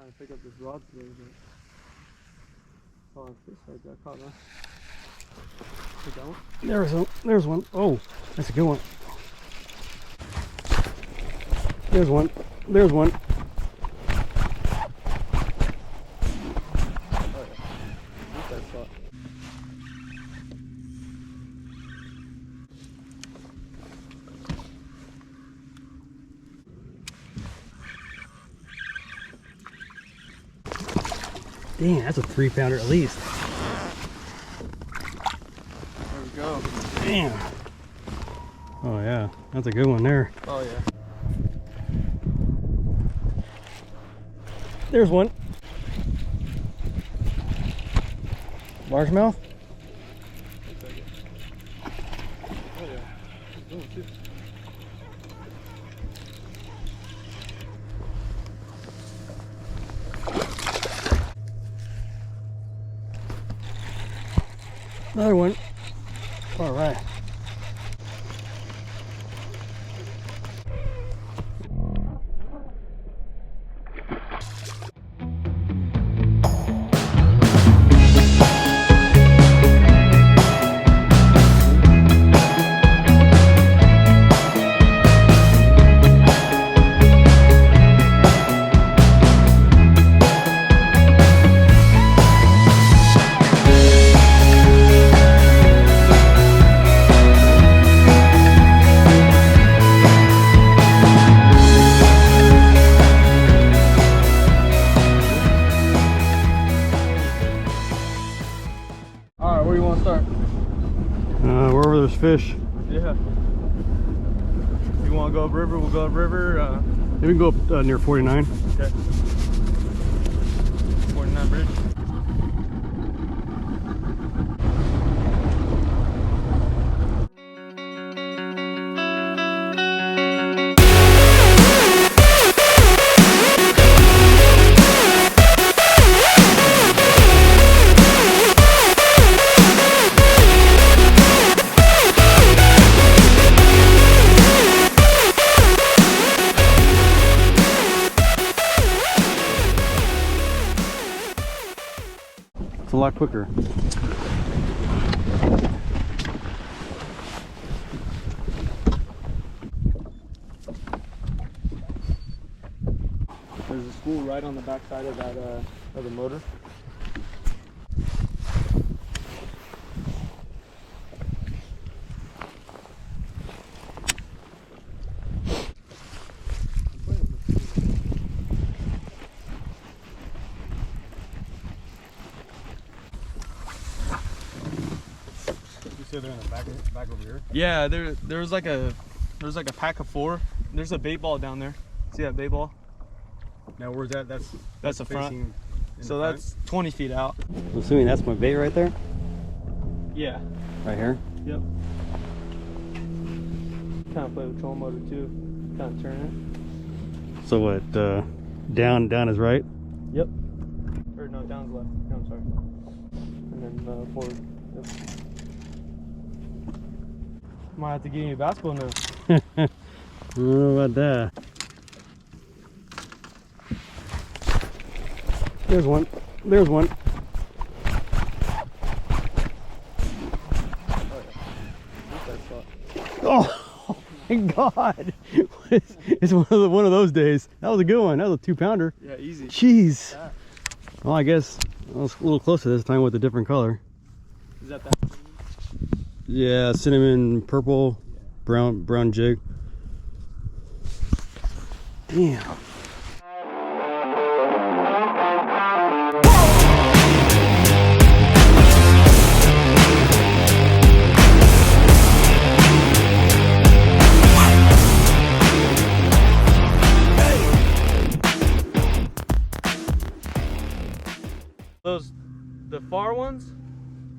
Trying to pick up this rod today, but oh, fish I got caught, huh? Take that one. There's one. Oh, that's a good one. There's one. There's one. Oh yeah. Look at that spot. Dang, that's a 3-pounder at least. There we go. Damn. Oh yeah, that's a good one there. Oh yeah. There's one. Largemouth? Oh yeah. There's one too. Another one. All right. Alright, where do you want to start? Wherever there's fish. Yeah. If you want to go upriver, we'll go upriver. Maybe we can go up near 49. Okay. 49 bridge. It's a lot quicker. There's a school right on the back side of that of the motor. You say they're in the back over here? Yeah, there's like a pack of 4. There's a bait ball down there. See that bait ball? Now where's that? That's the front. So that's 20 feet out. I'm assuming that's my bait right there? Yeah. Right here? Yep. Kind of play with trolling motor too. Kind of turn So what, down is right? it. Yep. Or no, down's left. No, I'm sorry. And then forward. Yep. Might have to give you a basketball now. I don't know about that. There's one. There's one. Oh my God! It's one of those days. That was a good one. That was a 2-pounder. Yeah, easy. Jeez. Well, I guess I was a little closer this time with a different color. Is that? Yeah, cinnamon, purple, brown jig. Damn.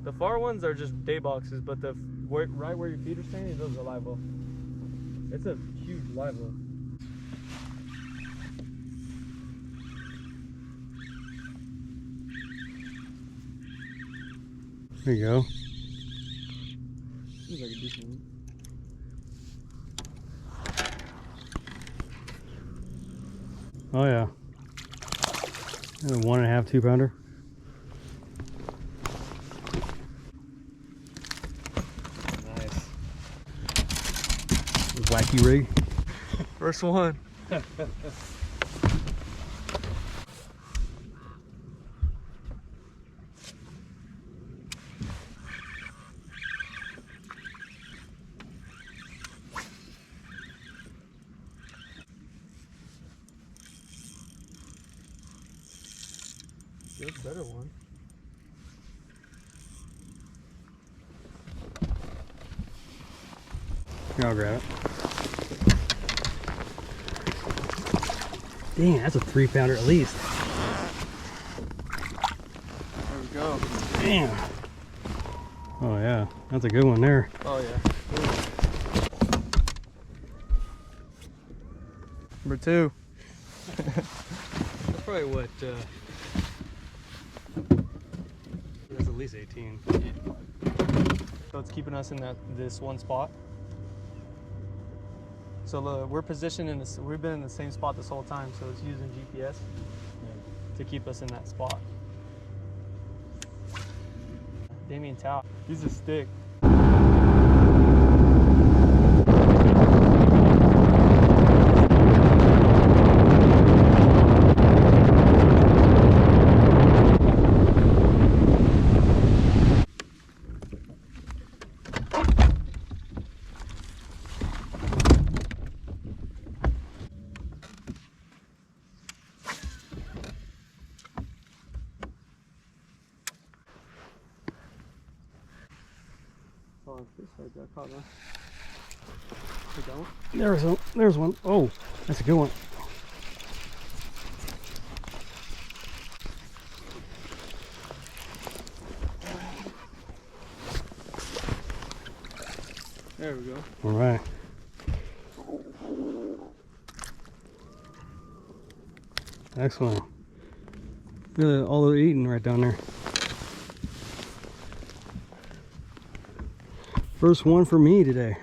The far ones are just day boxes, but right where your feet are standing, those are live well. It's a huge live well. There you go. Seems like a decent one. Oh yeah. And a 1.5, 2 pounder. Nice. Wacky rig. First one. That's a better one. Here, I'll grab it. Dang, that's a 3 pounder at least. There we go. Damn. Oh yeah, that's a good one there. Oh yeah. Number 2. That's probably what, that's at least 18. So it's keeping us in this one spot. So we're positioned in this. We've been in the same spot this whole time. So it's using GPS to keep us in that spot. Damien Tao. He's a stick. Oh, this side got caught, huh? Take that one. There's one. Oh, that's a good one. There we go. All right. Excellent. Look at all they're eating right down there. First one for me today.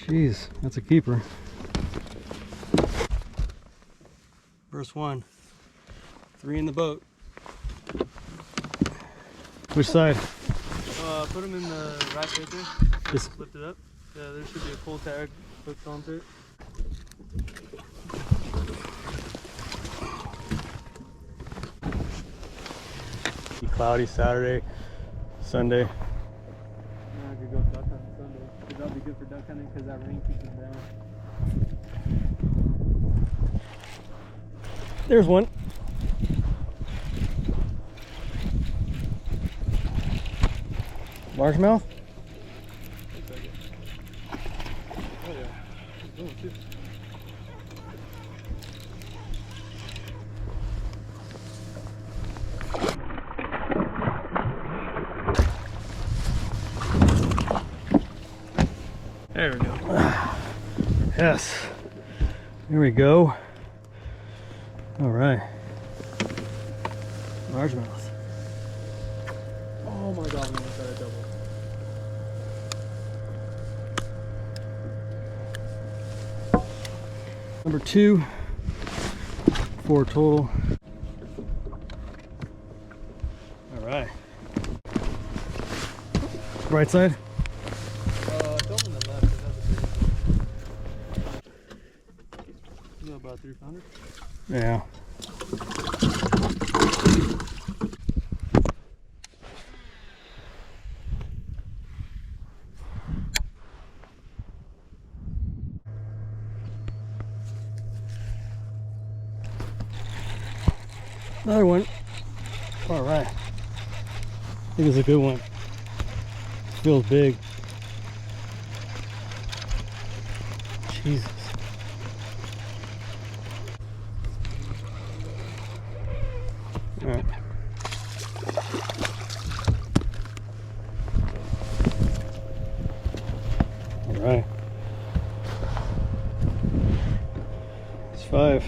Jeez, that's a keeper. First one. 3 in the boat. Which side? Put them in the rack right there. Just Lift it up. Yeah, there should be a pull tag hooked onto it. cloudy Saturday, Sunday. I could go duck hunting Sunday. Because that'll be good for duck hunting because that rain keeps us down. There's one. Largemouth? Oh yeah. Good one too. There we go. Yes. Here we go. All right. Largemouth. Oh my god, man, I got a double. Number 2. 4 total. All right. Right side. Go on the left. It has a big one. You know, about 3 pounder. Yeah. Another one. All right. I think it's a good one. Feels big. Jesus. All right. All right. It's 5.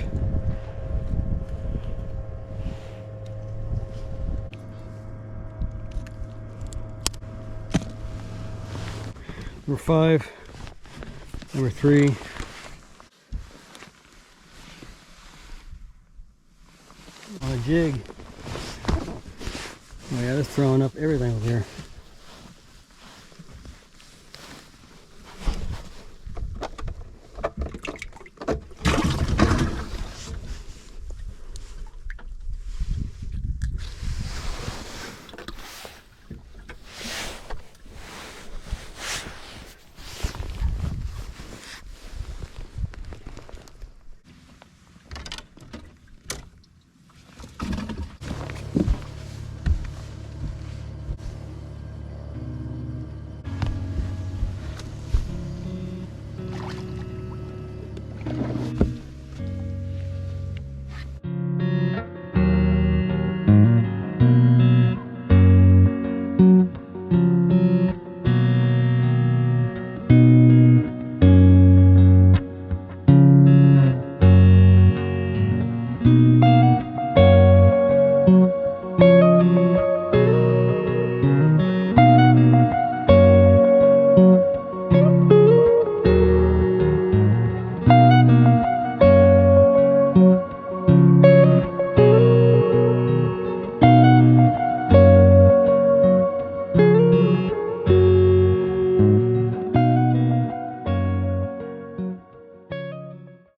Number 5, number 3. 3 on a jig. Oh yeah, it's throwing up everything over here.